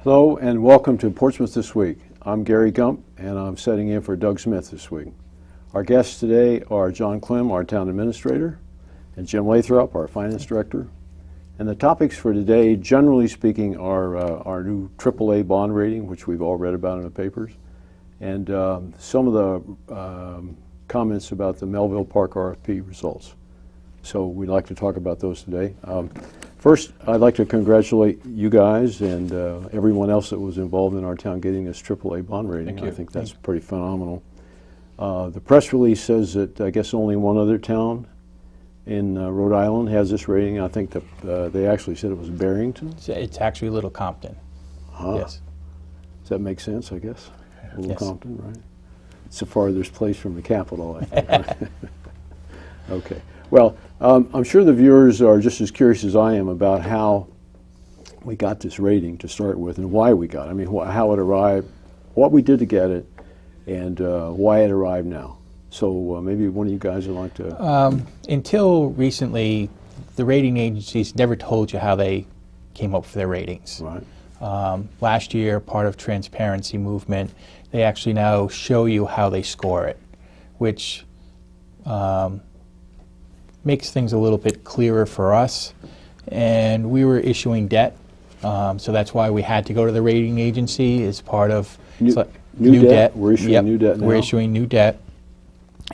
Hello and welcome to Portsmouth This Week. I'm Gary Gump and I'm setting in for Doug Smith this week. Our guests today are John Klimm, our Town Administrator, and Jim Lathrop, our Finance Director. And the topics for today, generally speaking, are our new AAA bond rating, which we've all read about in the papers, and some of the comments about the Melville Park RFP results. So we'd like to talk about those today. First, I'd like to congratulate you guys and everyone else that was involved in our town getting this AAA bond rating. I think that's pretty phenomenal. The press release says that I guess only one other town in Rhode Island has this rating. I think that they actually said it was Barrington. It's actually Little Compton. Yes. Does that make sense, I guess? Little Compton, right? It's the farthest place from the capital, I think. Right? Okay. Well, I'm sure the viewers are just as curious as I am about how we got this rating to start with and why we got it. I mean, how it arrived, what we did to get it, and why it arrived now. So maybe one of you guys would like to... Until recently, the rating agencies never told you how they came up with their ratings. Right. Last year, part of Transparency Movement, they actually now show you how they score it, which makes things a little bit clearer for us. And we were issuing debt, so that's why we had to go to the rating agency as part of new debt. We're issuing new debt now. We're issuing new debt.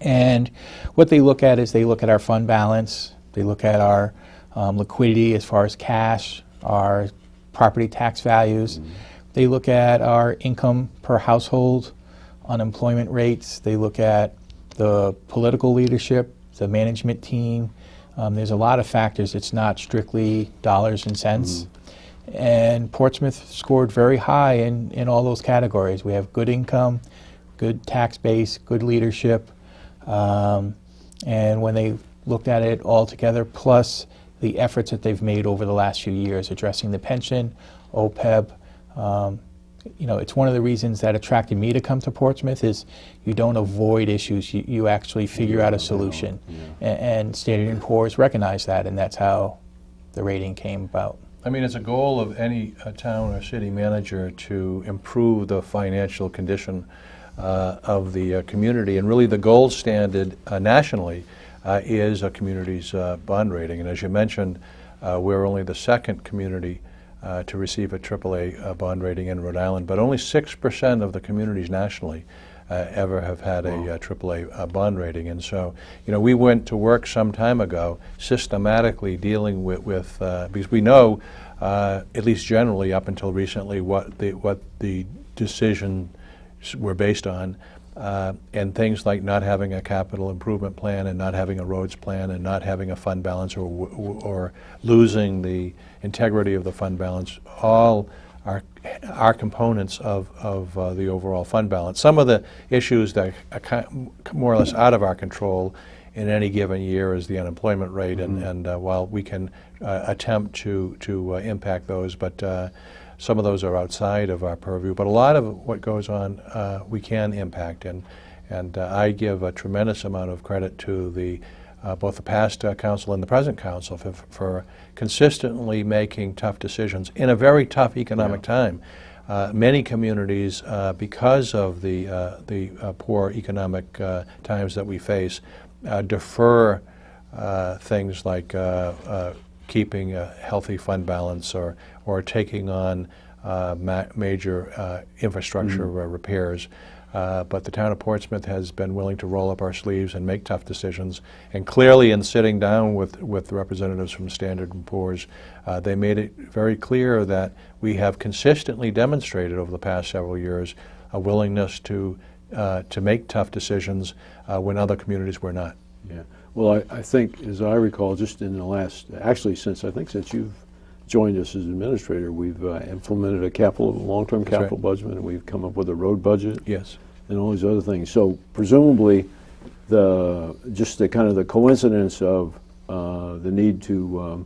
And what they look at is they look at our fund balance, they look at our liquidity as far as cash, our property tax values. They look at our income per household, unemployment rates. They look at the political leadership, the management team. There's a lot of factors. It's not strictly dollars and cents. And Portsmouth scored very high in all those categories. We have good income, good tax base, good leadership. And when they looked at it all together, plus the efforts that they've made over the last few years addressing the pension, OPEB, you know, it's one of the reasons that attracted me to come to Portsmouth is you don't avoid issues, you actually figure out a solution. And Standard & Poor's recognized that, and that's how the rating came about. I mean, it's a goal of any town or city manager to improve the financial condition of the community, and really the gold standard nationally is a community's bond rating. And as you mentioned, we're only the second community to receive a AAA bond rating in Rhode Island, but only 6% of the communities nationally ever have had a AAA bond rating. And so, you know, we went to work some time ago systematically dealing with because we know, at least generally up until recently, what the decisions were based on, and things like not having a capital improvement plan and not having a roads plan and not having a fund balance or losing the integrity of the fund balance, all are components of the overall fund balance. Some of the issues that are more or less out of our control in any given year is the unemployment rate, and while we can attempt to impact those, but some of those are outside of our purview. But a lot of what goes on we can impact, and I give a tremendous amount of credit to the both the past council and the present council for consistently making tough decisions in a very tough economic time. Many communities, because of the poor economic times that we face, defer things like keeping a healthy fund balance or taking on major infrastructure repairs. But the town of Portsmouth has been willing to roll up our sleeves and make tough decisions. And clearly, in sitting down with representatives from Standard & Poor's, they made it very clear that we have consistently demonstrated over the past several years a willingness to make tough decisions when other communities were not. Yeah. Well, I think, as I recall, just in the last, actually since you've joined us as administrator, we've implemented a long-term capital budget, and we've come up with a road budget. Yes. And all these other things. So presumably, just the kind of the coincidence of the need to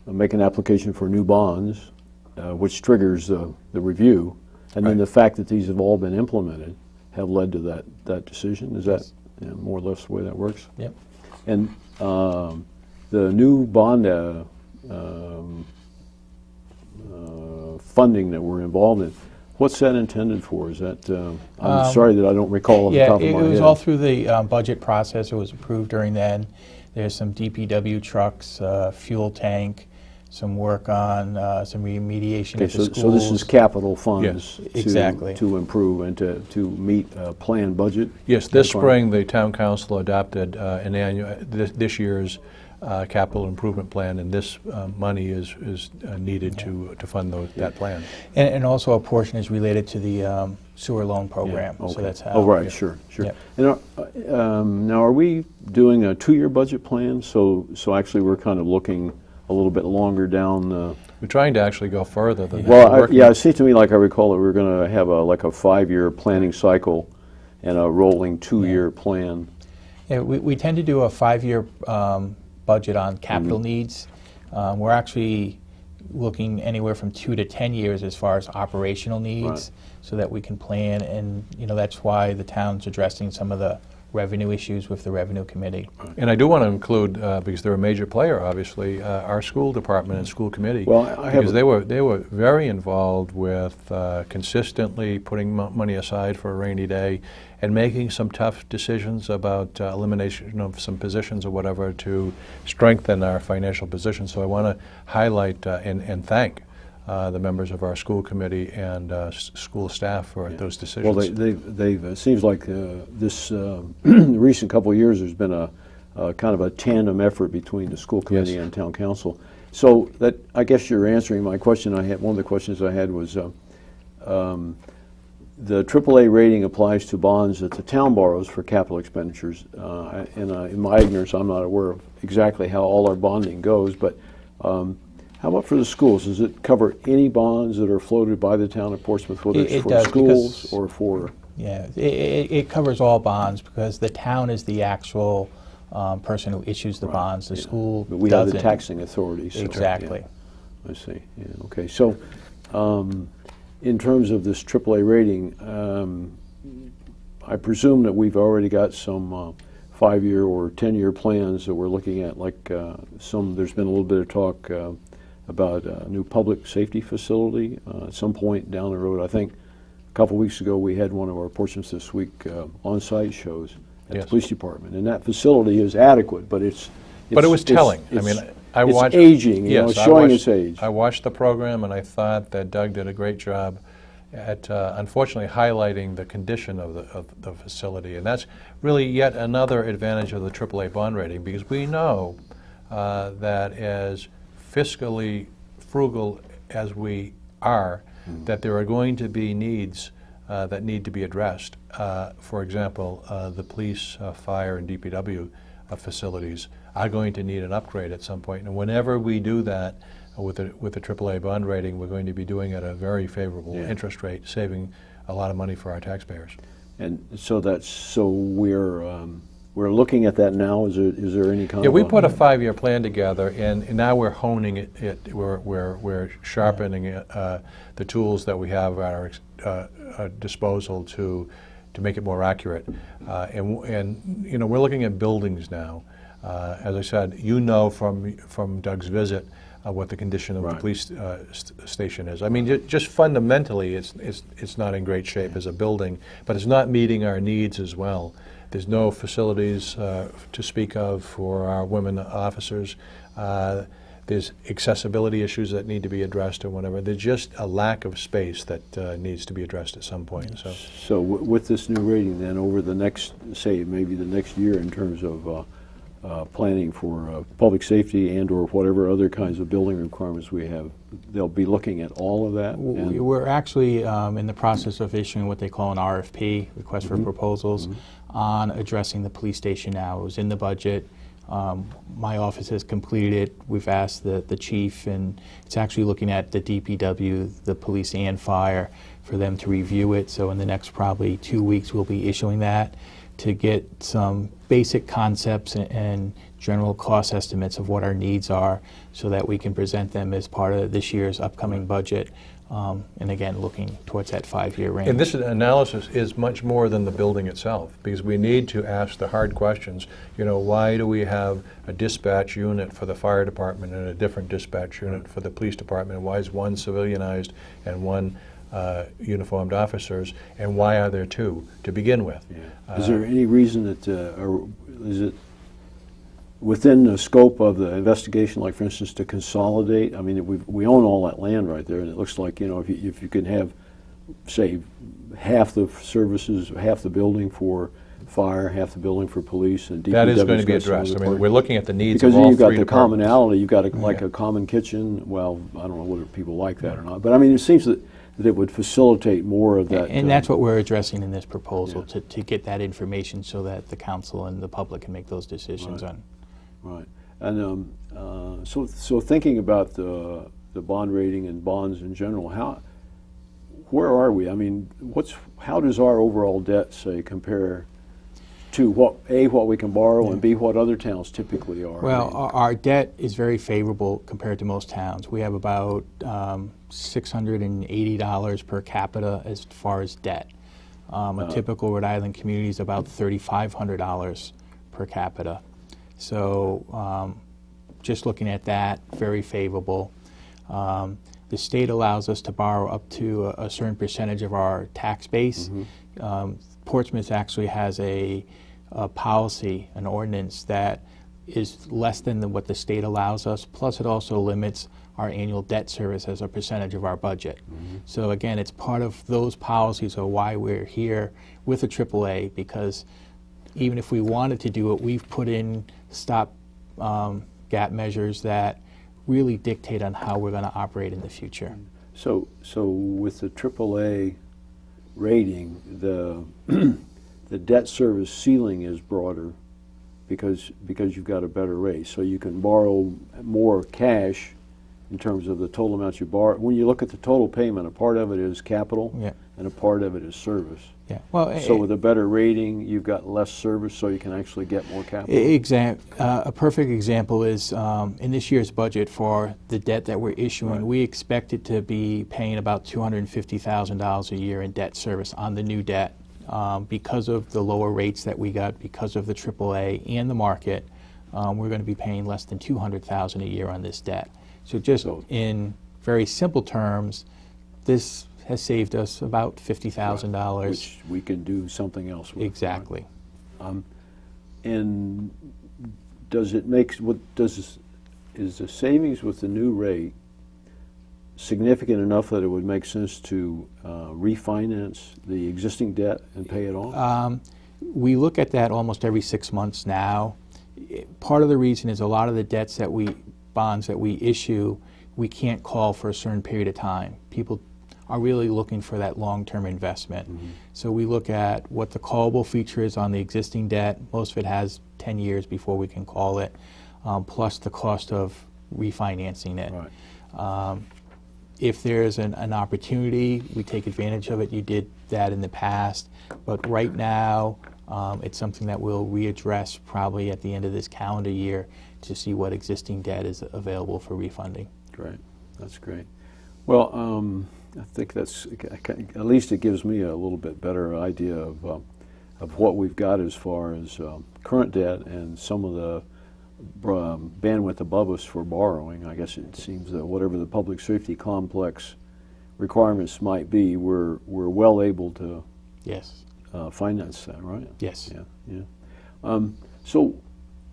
make an application for new bonds, which triggers the review, and then the fact that these have all been implemented have led to that decision. Is that more or less the way that works? Yep. And the new bond funding that we're involved in. What's that intended for? Is that, I'm sorry that I don't recall off the top of my head. Yeah, it was all through the budget process. It was approved during then. There's some DPW trucks, fuel tank, some work on some remediation at the schools. So this is capital funds Yes, exactly. to improve and to meet a planned budget? Yes, this spring the town council adopted an annual, this year's capital improvement plan, and this money is needed to fund that plan. And also a portion is related to the sewer loan program. Yeah, okay. So that's how. Oh, right, sure. Yep. And now, are we doing a 2-year budget plan? So actually, we're kind of looking a little bit longer down. We're trying to actually go further than that. Well, it seems to me like I recall that we're going to have like a 5-year planning cycle and a rolling 2-year plan. Yeah, we tend to do a 5-year budget on capital needs. We're actually looking anywhere from 2 to 10 years as far as operational needs, so that we can plan, and that's why the town's addressing some of the revenue issues with the revenue committee. And I do want to include, because they're a major player, obviously, our school department and school committee, because they were very involved with consistently putting money aside for a rainy day and making some tough decisions about elimination of some positions or whatever to strengthen our financial position. So I want to highlight and thank the members of our school committee and school staff for those decisions. Well, they've it seems like this recent couple of years there's been a kind of a tandem effort between the school committee and town council. So that, I guess you're answering my question. One of the questions I had was the AAA rating applies to bonds that the town borrows for capital expenditures. In my ignorance, I'm not aware of exactly how all our bonding goes, but how about for the schools? Does it cover any bonds that are floated by the town of Portsmouth, whether it's for schools or for? Yeah, it covers all bonds because the town is the actual person who issues the bonds. The school But we have the taxing authority. So, exactly. Yeah, I see. Yeah, okay. So in terms of this AAA rating, I presume that we've already got some 5-year or 10-year plans that we're looking at, like there's been a little bit of talk about a new public safety facility at some point down the road. I think a couple weeks ago we had one of our Portsmouth This Week on-site shows at the police department, and that facility is adequate, but it was telling. I mean, I watched aging. It's showing its age. I watched the program, and I thought that Doug did a great job at unfortunately highlighting the condition of the facility, and that's really yet another advantage of the AAA bond rating, because we know that as fiscally frugal as we are, that there are going to be needs that need to be addressed. For example, the police, fire, and DPW facilities are going to need an upgrade at some point. And whenever we do that with a AAA bond rating, we're going to be doing it at a very favorable interest rate, saving a lot of money for our taxpayers. And so we're looking at that now. Is there any kind of? Yeah, we put a 5-year plan together, and now we're honing it. We're sharpening the tools that we have at our disposal to make it more accurate. And we're looking at buildings now. As I said, from Doug's visit what the condition of the police station is. I mean, just fundamentally, it's not in great shape as a building, but it's not meeting our needs as well. There's no facilities to speak of for our women officers. There's accessibility issues that need to be addressed or whatever. There's just a lack of space that needs to be addressed at some point. So with this new rating then, over the next, say, maybe the next year in terms of planning for public safety and or whatever other kinds of building requirements we have, they'll be looking at all of that? We're actually in the process of issuing what they call an RFP, request for proposals, on addressing the police station now. It was in the budget. My office has completed it. We've asked the chief, and it's actually looking at the DPW, the police and fire, for them to review it. So in the next probably 2 weeks we'll be issuing that. to get some basic concepts and general cost estimates of what our needs are so that we can present them as part of this year's upcoming budget. And again, looking towards that 5-year range. And this analysis is much more than the building itself, because we need to ask the hard questions. You know, why do we have a dispatch unit for the fire department and a different dispatch unit for the police department? Why is one civilianized and one uniformed officers, and why are there two to begin with? Yeah. Is there any reason that, or is it within the scope of the investigation, like for instance, to consolidate? I mean, we own all that land right there, and it looks like, you know, if you can have, say, half the services, half the building for fire, half the building for police, and DPW. That is going to be addressed. I mean, we're looking at the needs because of all you've got three the departments. commonality. You've got a common kitchen. Well, I don't know whether people like that or not, but I mean, it seems that it would facilitate more of that. And that's what we're addressing in this proposal, to get that information so that the council and the public can make those decisions on. Right. And so thinking about the bond rating and bonds in general, where are we? I mean, how does our overall debt, say, compare to what we can borrow, and B, what other towns typically are? Well, our debt is very favorable compared to most towns. We have about $680 per capita as far as debt. A typical Rhode Island community is about $3,500 per capita. So just looking at that, very favorable. The state allows us to borrow up to a certain percentage of our tax base. Portsmouth actually has a policy, an ordinance that is less than what the state allows us, plus it also limits our annual debt service as a percentage of our budget. So again, it's part of those policies of why we're here with a AAA, because even if we wanted to do it, we've put in stop gap measures that really dictate on how we're going to operate in the future. So with the AAA rating, the debt service ceiling is broader because you've got a better rate. So you can borrow more cash in terms of the total amount you borrow. When you look at the total payment, a part of it is capital and a part of it is service. Yeah. Well, so with a better rating, you've got less service, so you can actually get more capital. A perfect example is in this year's budget for the debt that we're issuing, we expect it to be paying about $250,000 a year in debt service on the new debt. Because of the lower rates that we got, because of the AAA and the market, we're going to be paying less than $200,000 a year on this debt. So just in very simple terms, this has saved us about $50,000. Which we can do something else with. Exactly. And does it make, is the savings with the new rate significant enough that it would make sense to refinance the existing debt and pay it off? We look at that almost every 6 months now. Part of the reason is a lot of the bonds that we issue, we can't call for a certain period of time. People are really looking for that long-term investment. So we look at what the callable feature is on the existing debt. Most of it has 10 years before we can call it, plus the cost of refinancing it. Right. If there's an opportunity, we take advantage of it. You did that in the past, but right now it's something that we'll readdress probably at the end of this calendar year to see what existing debt is available for refunding. Great, that's great. Well, I think that's, at least it gives me a little bit better idea of what we've got as far as current debt and some of the bandwidth above us for borrowing. I guess it seems that whatever the public safety complex requirements might be, we're well able to finance that, right? Yes. Yeah. So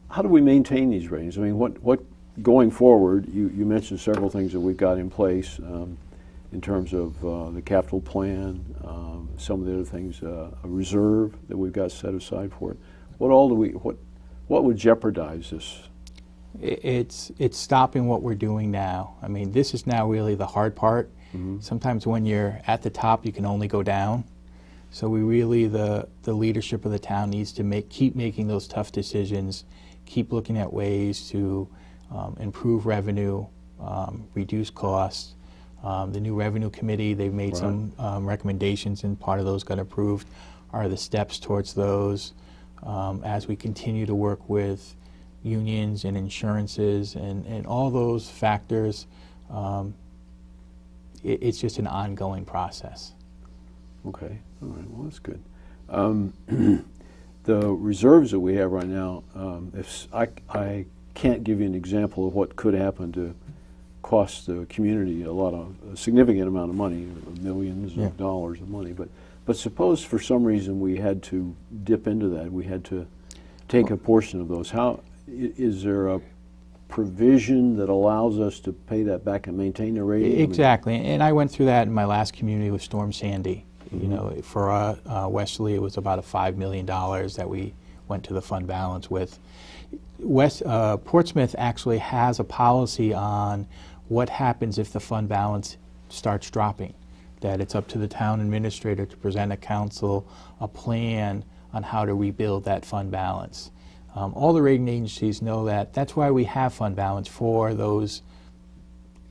how do we maintain these ratings? I mean, what going forward, you mentioned several things that we've got in place in terms of the capital plan, some of the other things, a reserve that we've got set aside for it. What would jeopardize this? It's stopping what we're doing now. I mean, this is now really the hard part. Sometimes when you're at the top, you can only go down. So we really, the leadership of the town needs to keep making those tough decisions, keep looking at ways to improve revenue, reduce costs. The new revenue committee, they've made some recommendations, and part of those got approved are the steps towards those. as we continue to work with unions and insurances and all those factors. It's just an ongoing process. Okay, all right, well, that's good. The reserves that we have right now, if I can't give you an example of what could happen to cost the community a significant amount of money, millions of dollars of money, but suppose for some reason we had to dip into that, we had to take a portion of those. How is there a provision that allows us to pay that back and maintain the rating? Exactly, and I went through that in my last community with Storm Sandy. You know, for Westerly, it was about $5 million that we went to the fund balance with. Portsmouth actually has a policy on what happens if the fund balance starts dropping, that it's up to the town administrator to present a council a plan on how to rebuild that fund balance. All the rating agencies know that. That's why we have fund balance, for those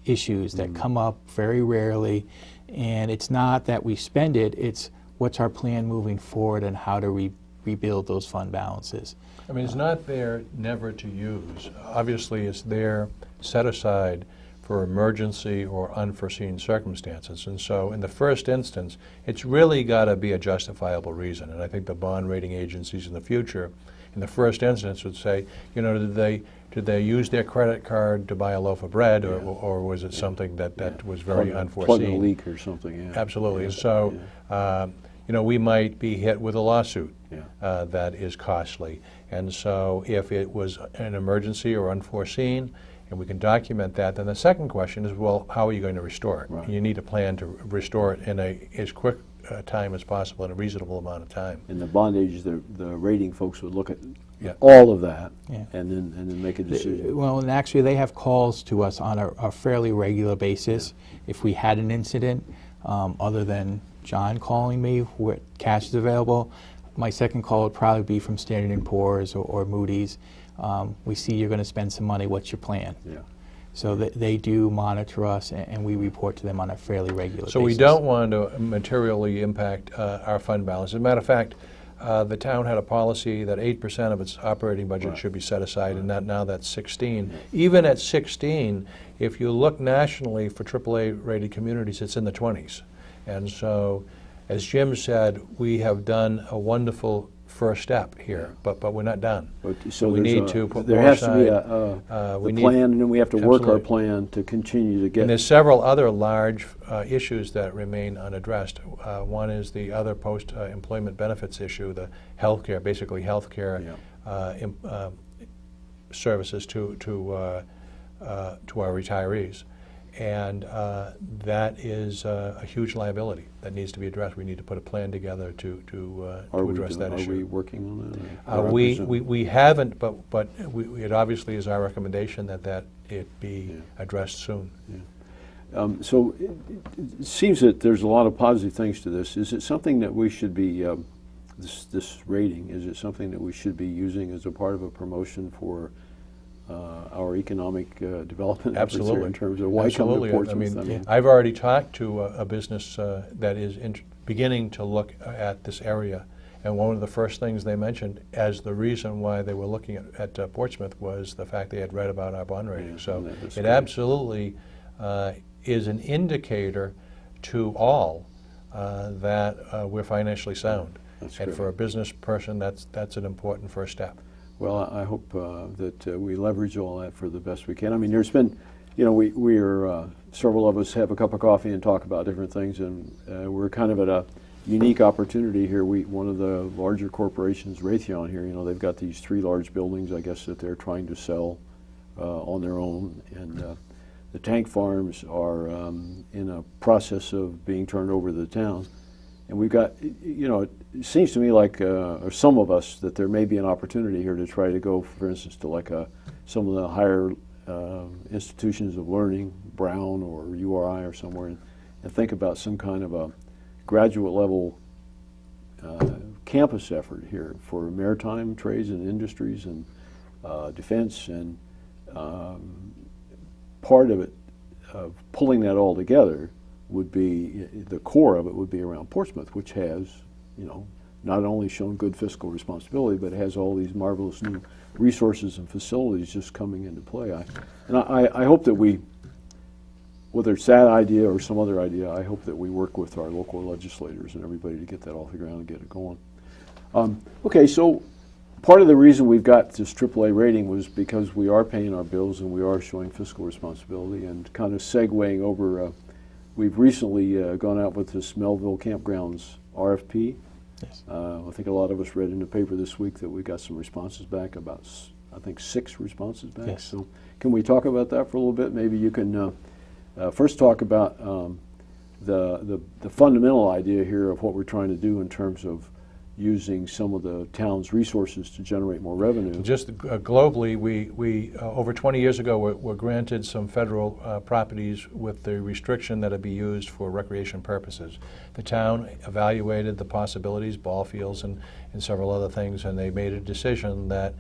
issues that come up very rarely. And it's not that we spend it, it's what's our plan moving forward and how to rebuild those fund balances. I mean, it's not there never to use. Obviously, it's there set aside for emergency or unforeseen circumstances. And so in the first instance, it's really got to be a justifiable reason. And I think the bond rating agencies in the future, in the first instance, would say, you know, did they use their credit card to buy a loaf of bread, or was it something that was very unforeseen? Plug a leak or something, yeah. Absolutely. So, you know, we might be hit with a lawsuit that is costly. And so if it was an emergency or unforeseen, and we can document that, then the second question is, well, how are you going to restore it? Right. You need a plan to restore it in as quick time as possible in a reasonable amount of time. And the bond agencies, the rating folks would look at all of that and then make a decision. Well, and actually they have calls to us on a fairly regular basis. If we had an incident, other than John calling me where cash is available, my second call would probably be from Standard & Poor's or Moody's. We see you're going to spend some money, what's your plan? Yeah. So they do monitor us, and we report to them on a fairly regular basis. So we don't want to materially impact our fund balance. As a matter of fact, the town had a policy that 8% of its operating budget should be set aside, and now that's 16. Even at 16, if you look nationally for AAA rated communities, it's in the 20s. And so, as Jim said, we have done a wonderful first step here, but we're not done. So we need to put there more has aside. to be the plan, and then we have to work our plan to continue to get. And there's several other large issues that remain unaddressed. One is the other post-employment benefits issue, the healthcare, basically healthcare services to our retirees. And that is a huge liability that needs to be addressed. We need to put a plan together to address that issue. Are we working on that? We haven't, but it obviously is our recommendation that it be addressed soon. Yeah. So it seems that there's a lot of positive things to this. Is it something that we should be, this rating, is it something that we should be using as a part of a promotion for our economic development efforts here in terms of why come to Portsmouth? I mean, I've already talked to a business that is beginning to look at this area, and one of the first things they mentioned as the reason why they were looking at Portsmouth was the fact they had read about our bond rating. So it absolutely is an indicator to all that we're financially sound. And for a business person, that's an important first step. Well, I hope that we leverage all that for the best we can. I mean, there's been, you know, we are, several of us have a cup of coffee and talk about different things, and we're kind of at a unique opportunity here. One of the larger corporations, Raytheon here, you know, they've got these 3 large buildings, I guess, that they're trying to sell on their own, and the tank farms are in a process of being turned over to the town. And we've got, you know, it seems to me like, or some of us, that there may be an opportunity here to try to go, for instance, to like some of the higher institutions of learning, Brown or URI or somewhere, and think about some kind of a graduate level campus effort here for maritime trades and industries and defense, and part of it, of pulling that all together, would be, the core of it would be around Portsmouth, which has, you know, not only shown good fiscal responsibility, but it has all these marvelous new resources and facilities just coming into play. I hope that we, whether it's that idea or some other idea, I hope that we work with our local legislators and everybody to get that off the ground and get it going. Okay, so part of the reason we've got this AAA rating was because we are paying our bills and we are showing fiscal responsibility, and kind of segueing over, we've recently gone out with this Melville Campgrounds RFP. Yes. I think a lot of us read in the paper this week that we got some responses back, about I think 6 responses back. Yes. So can we talk about that for a little bit? Maybe you can first talk about the fundamental idea here of what we're trying to do in terms of using some of the town's resources to generate more revenue. Just globally, we over 20 years ago were granted some federal properties with the restriction that it be used for recreation purposes. The town evaluated the possibilities, ball fields and several other things, and they made a decision that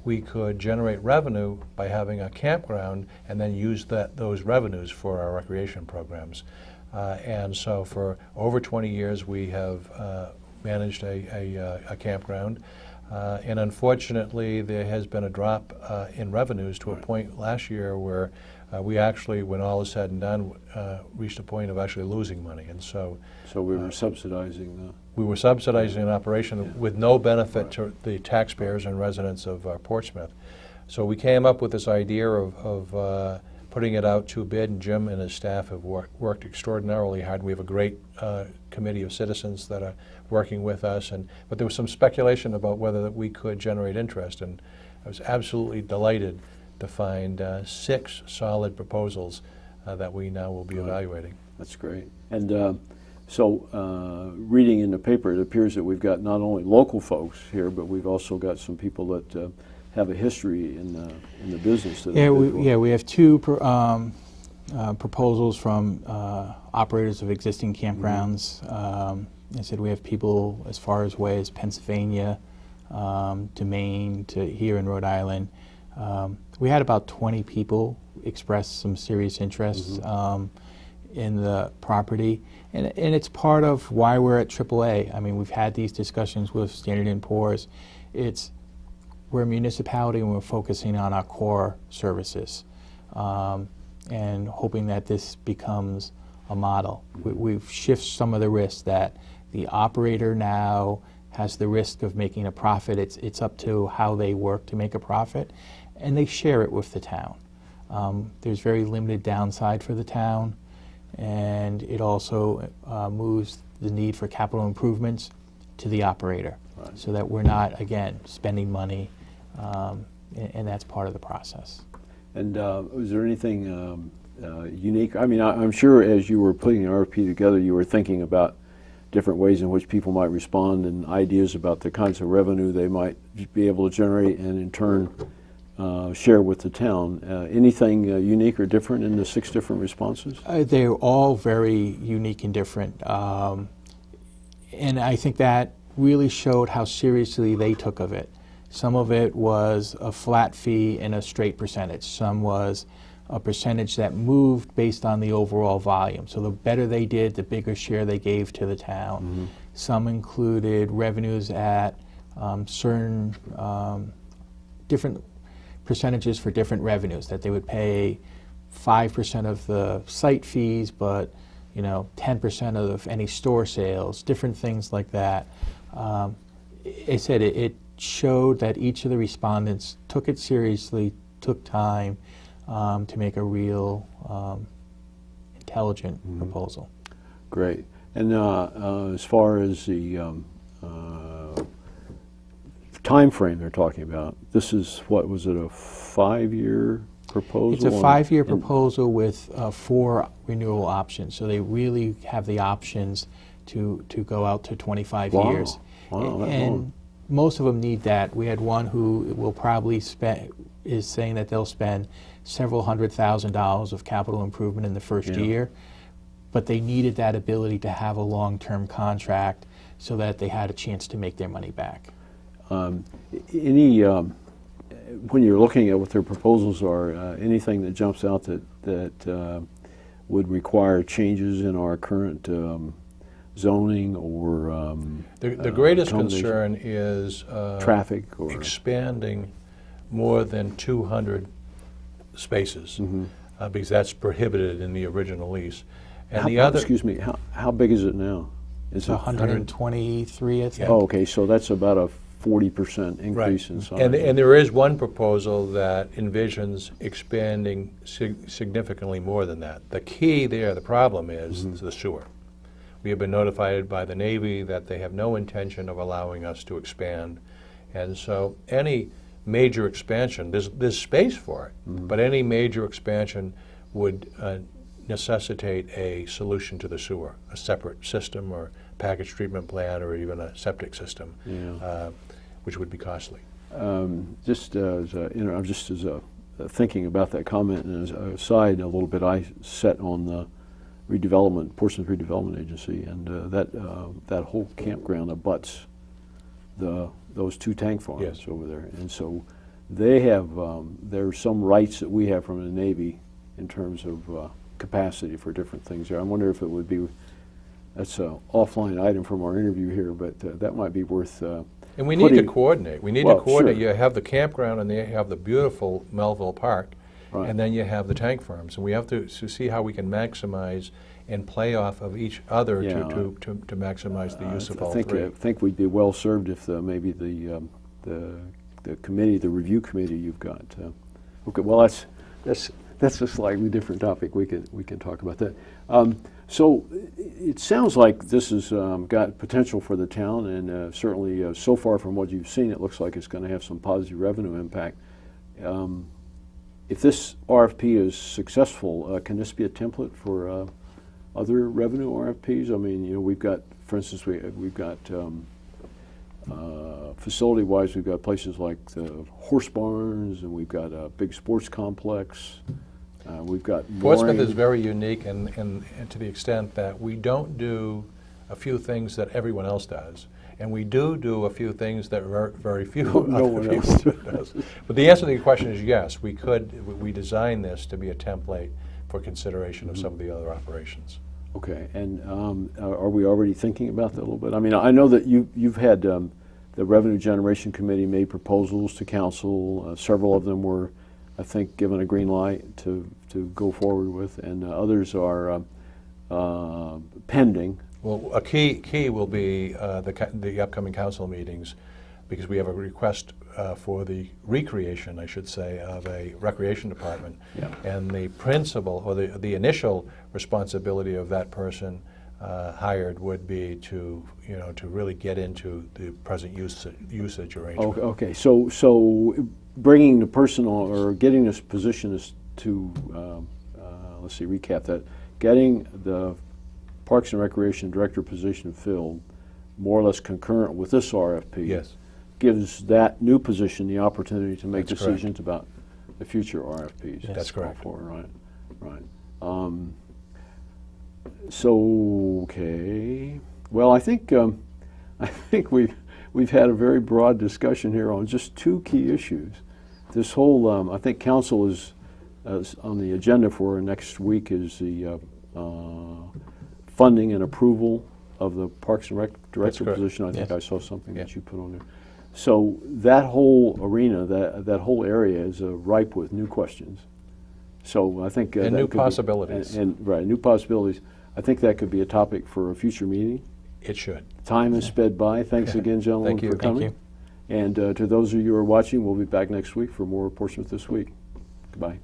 we could generate revenue by having a campground and then use those revenues for our recreation programs. And so for over 20 years we have managed a campground, and unfortunately there has been a drop in revenues to a point last year where we actually, when all is said and done, reached a point of actually losing money. And so we were subsidizing an operation with no benefit to the taxpayers and residents of Portsmouth. So we came up with this idea of putting it out to bid, and Jim and his staff have worked extraordinarily hard. We have a great committee of citizens that are working with us, but there was some speculation about whether we could generate interest, and I was absolutely delighted to find 6 solid proposals that we now will be evaluating. That's great. And so reading in the paper, it appears that we've got not only local folks here, but we've also got some people that have a history in the business. Yeah, we have 2 proposals from operators of existing campgrounds. I said we have people as far away as Pennsylvania, to Maine, to here in Rhode Island. We had about 20 people express some serious interest in the property, and it's part of why we're at AAA. I mean, we've had these discussions with Standard & Poor's. We're a municipality and we're focusing on our core services, and hoping that this becomes a model. We've shifted some of the risks that the operator now has the risk of making a profit. It's up to how they work to make a profit, and they share it with the town. There's very limited downside for the town, and it also moves the need for capital improvements to the operator, right, so that we're not, again, spending money, and that's part of the process. And was there anything unique? I mean, I'm sure as you were putting an RFP together, you were thinking about different ways in which people might respond and ideas about the kinds of revenue they might be able to generate and in turn share with the town. Anything unique or different in the 6 different responses? They're all very unique and different. And I think that really showed how seriously they took of it. Some of it was a flat fee and a straight percentage. Some was a percentage that moved based on the overall volume. So the better they did, the bigger share they gave to the town. Some included revenues at certain different percentages for different revenues, that they would pay 5% of the site fees, but 10% of any store sales, different things like that. I said it showed that each of the respondents took it seriously, took time to make a real intelligent proposal. Great. And as far as the time frame they're talking about, this is, what was it, a 5-year proposal? It's a 5-year proposal with 4 renewal options, so they really have the options to go out to 25 years. Wow, and most of them need that. We had one who will probably is saying that they'll spend several $100,000 of capital improvement in the first year, but they needed that ability to have a long-term contract so that they had a chance to make their money back. When you're looking at what their proposals are, anything that jumps out that would require changes in our current zoning or The greatest accommodation? concern is Traffic or expanding more than 200 spaces, because that's prohibited in the original lease. And the other, excuse me, how big is it now? Is It's 123, I think. Oh, okay, so that's about a 40% increase right, in size. and there is one proposal that envisions expanding significantly more than that. The key there, the problem is the sewer. We have been notified by the Navy that they have no intention of allowing us to expand, and so any major expansion, there's space for it, but any major expansion would necessitate a solution to the sewer, a separate system or package treatment plant or even a septic system, which would be costly. Just as a thinking about that comment, and as a aside a little bit, I sat on the Portsmouth Redevelopment Agency, and that whole campground abuts those two tank farms over there, and so they have there's some rights that we have from the Navy in terms of capacity for different things there. I wonder if it would be, that's an offline item from our interview here, but that might be worth and we need to coordinate. We need to coordinate. Sure. You have the campground and you have the beautiful Melville Park, Right. and then you have the tank farms. And we have to see how we can maximize and play off of each other to maximize the use of all three. I think we'd be well served if maybe the committee, the review committee you've got. Okay, well that's a slightly different topic. We can talk about that. So it sounds like this has got potential for the town, and certainly so far from what you've seen, it looks like it's going to have some positive revenue impact. If this RFP is successful, can this be a template for other revenue RFPs? I mean, you know, we've got, for instance, we've got facility-wise, we've got places like the horse barns, and we've got a big sports complex. We've got Portsmouth mooring. is very unique, and to the extent that we don't do a few things that everyone else does, and we do a few things that very few No other one people else does. But the answer to your question is yes. We designed this to be a template for consideration of some of the other operations. Okay, and are we already thinking about that a little bit? I mean, I know that you've had the Revenue Generation Committee made proposals to council. Several of them were, I think, given a green light to go forward with, and others are pending. Well, a key will be the upcoming council meetings, because we have a request for the recreation, I should say, of a recreation department. Yeah. And the principal, or the initial responsibility of that person hired would be to really get into the present usage arrangement. Okay, so bringing the person on, or getting this position is to, let's see, recap that, getting the Parks and Recreation Director position filled more or less concurrent with this RFP. Yes. Gives that new position the opportunity to make That's decisions about the future RFPs. Yes. That's correct. Right. So, okay. Well, I think we've had a very broad discussion here on just two key issues. This whole, I think council is on the agenda for next week is the funding and approval of the Parks and Rec Director position. I think I saw something that you put on there. So that whole arena, that whole area is ripe with new questions. So I think and that new could possibilities. Right, new possibilities. I think that could be a topic for a future meeting. It should. Time has sped by. Thanks again, gentlemen, Thank you. for coming. Thank you. And to those of you who are watching, we'll be back next week for more Portsmouth This Week. Goodbye.